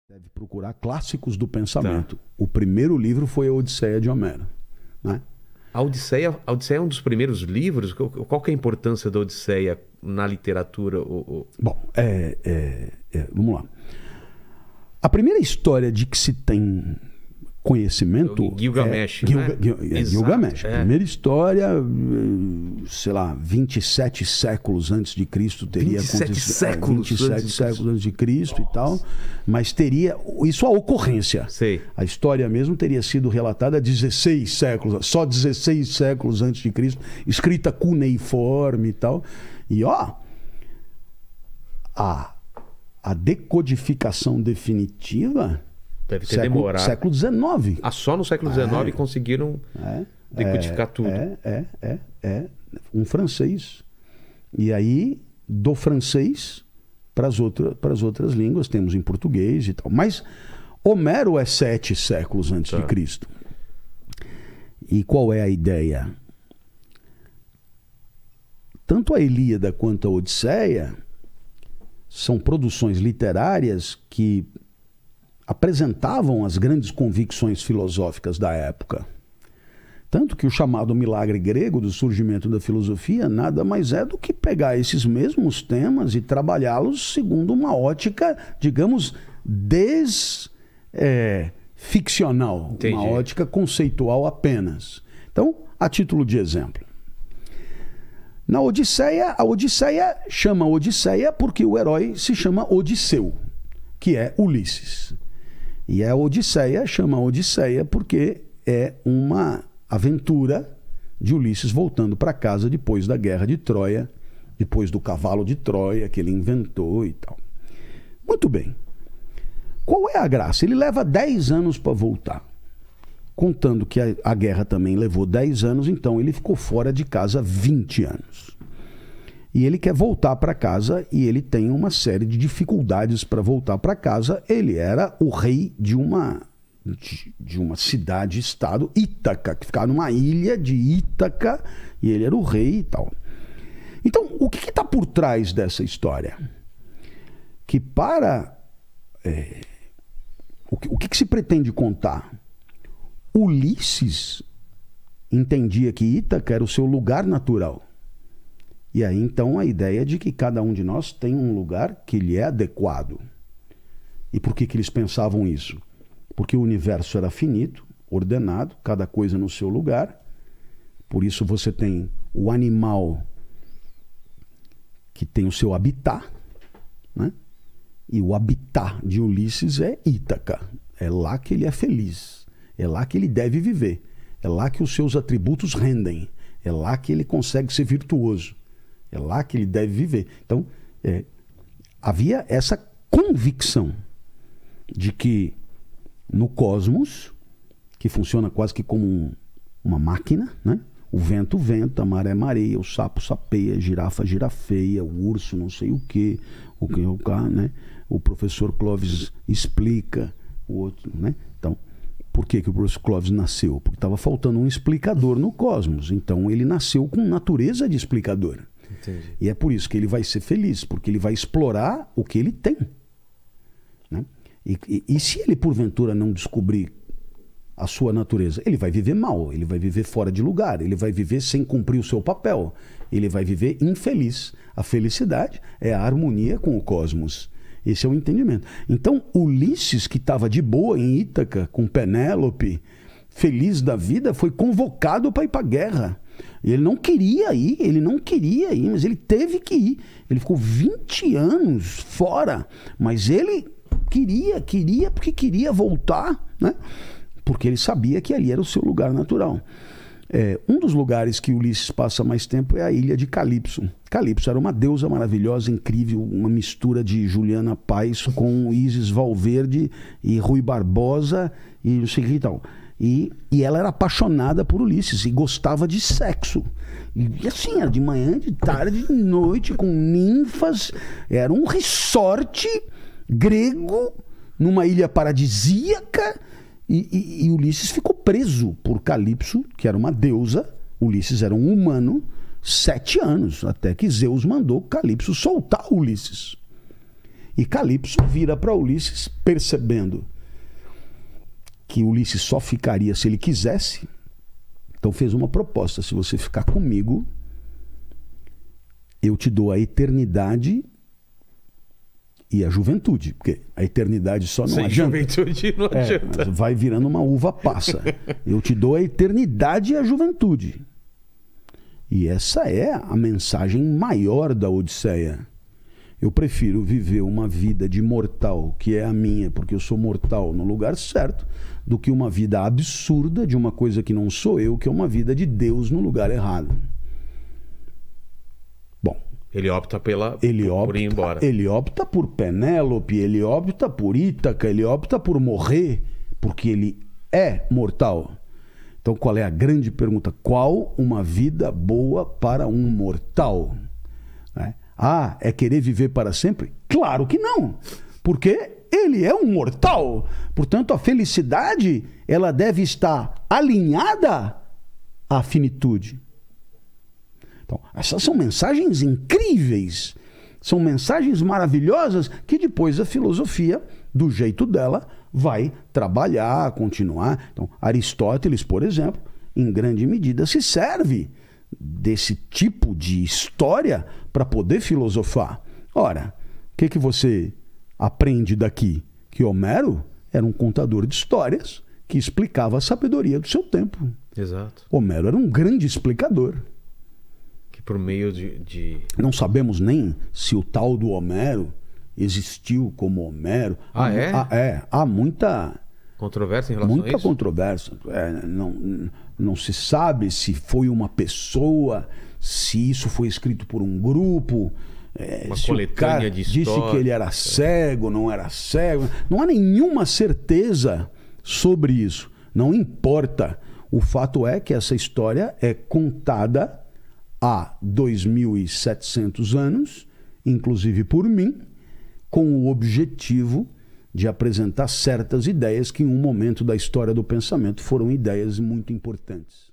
Deve procurar clássicos do pensamento. Tá. O primeiro livro foi a Odisseia de Homero, né? A Odisseia é um dos primeiros livros? Qual que é a importância da Odisseia na literatura? Bom, vamos lá. A primeira história de que se tem conhecimento... Gilgamesh, Gilgamesh. A primeira história, sei lá, 27 séculos antes de Cristo teria 27 séculos 27 séculos antes de Cristo. Nossa. E tal. Mas teria... Isso a ocorrência. Sei. A história mesmo teria sido relatada há 16 séculos, só 16 séculos antes de Cristo, escrita cuneiforme e tal. E ó... A decodificação definitiva... Deve ter demorado. Século XIX. Só no século XIX conseguiram decodificar tudo. Um francês. E aí, do francês para as outras línguas, temos em português e tal. Mas Homero é 7 séculos antes de Cristo. E qual é a ideia? Tanto a Ilíada quanto a Odisseia são produções literárias que apresentavam as grandes convicções filosóficas da época. Tanto que o chamado milagre grego do surgimento da filosofia nada mais é do que pegar esses mesmos temas e trabalhá-los segundo uma ótica, digamos, ficcional, Entendi. Uma ótica conceitual apenas. Então, a título de exemplo, na Odisseia, a Odisseia chama Odisseia porque o herói se chama Odisseu, que é Ulisses. E a Odisseia chama Odisseia porque é uma aventura de Ulisses voltando para casa depois da guerra de Troia, depois do cavalo de Troia que ele inventou e tal. Muito bem. Qual é a graça? Ele leva 10 anos para voltar. Contando que a guerra também levou 10 anos, então ele ficou fora de casa 20 anos. E ele quer voltar para casa e ele tem uma série de dificuldades para voltar para casa. Ele era o rei de uma cidade-estado, Ítaca, que ficava numa ilha de Ítaca, e ele era o rei e tal. Então, o que está por trás dessa história? Que o que se pretende contar? Ulisses entendia que Ítaca era o seu lugar natural. E aí, então, a ideia de que cada um de nós tem um lugar que lhe é adequado. E por que eles pensavam isso? Porque o universo era finito, ordenado, cada coisa no seu lugar. Por isso você tem o animal que tem o seu habitat, né? E o habitat de Ulisses é Ítaca. É lá que ele é feliz. É lá que ele deve viver. É lá que os seus atributos rendem. É lá que ele consegue ser virtuoso. É lá que ele deve viver. Então, havia essa convicção de que no cosmos, que funciona quase que como uma máquina, né? O vento venta, a maré mareia, o sapo sapeia, a girafa girafeia, o urso não sei o quê, né? O professor Clóvis explica, o outro, né? Então, por que o professor Clóvis nasceu? Porque estava faltando um explicador no cosmos. Então, ele nasceu com natureza de explicador. Entendi. E é por isso que ele vai ser feliz, porque ele vai explorar o que ele tem, né? E se ele porventura não descobrir a sua natureza, ele vai viver mal, ele vai viver fora de lugar, ele vai viver sem cumprir o seu papel, ele vai viver infeliz. A felicidade é a harmonia com o cosmos. Esse é o entendimento. Então Ulisses, que estava de boa em Ítaca com Penélope, feliz da vida, foi convocado para ir para a guerra. Ele não queria ir, mas ele teve que ir. Ele ficou 20 anos fora, mas ele queria porque queria voltar, né? Porque ele sabia que ali era o seu lugar natural. Um dos lugares que Ulisses passa mais tempo é a ilha de Calipso. Calipso era uma deusa maravilhosa, incrível, uma mistura de Juliana Paz com Isis Valverde e Rui Barbosa e não sei o que e tal. E ela era apaixonada por Ulisses e gostava de sexo. E assim, era de manhã, de tarde, de noite, com ninfas. Era um resort grego numa ilha paradisíaca. E Ulisses ficou preso por Calipso, que era uma deusa. Ulisses era um humano, 7 anos, até que Zeus mandou Calipso soltar Ulisses. E Calipso vira para Ulisses, percebendo que Ulisses só ficaria se ele quisesse. Então fez uma proposta: se você ficar comigo, eu te dou a eternidade e a juventude, porque a eternidade só não adianta. Juventude não adianta. Vai virando uma uva passa. Eu te dou a eternidade e a juventude. E essa é a mensagem maior da Odisseia. Eu prefiro viver uma vida de mortal, que é a minha, porque eu sou mortal no lugar certo, do que uma vida absurda de uma coisa que não sou eu, que é uma vida de Deus no lugar errado. Bom, ele opta por ir embora. Ele opta por Penélope, ele opta por Ítaca, ele opta por morrer, porque ele é mortal. Então qual é a grande pergunta? Qual uma vida boa para um mortal? É querer viver para sempre? Claro que não, porque ele é um mortal. Portanto, a felicidade, ela deve estar alinhada à finitude. Então, essas são mensagens incríveis, são mensagens maravilhosas que depois a filosofia, do jeito dela, vai trabalhar, continuar. Então, Aristóteles, por exemplo, em grande medida se serve desse tipo de história para poder filosofar. Ora, o que você aprende daqui? Que Homero era um contador de histórias que explicava a sabedoria do seu tempo. Exato. Homero era um grande explicador. Que por meio de... Não sabemos nem se o tal do Homero existiu como Homero. Há muita... controvérsia em relação a isso? Muita controvérsia. Não se sabe se foi uma pessoa, se isso foi escrito por um grupo, uma se coletânea o cara de histórias. disse que ele era cego, não era cego. Não há nenhuma certeza sobre isso. Não importa. O fato é que essa história é contada há 2.700 anos, inclusive por mim, com o objetivo de apresentar certas ideias que em um momento da história do pensamento foram ideias muito importantes.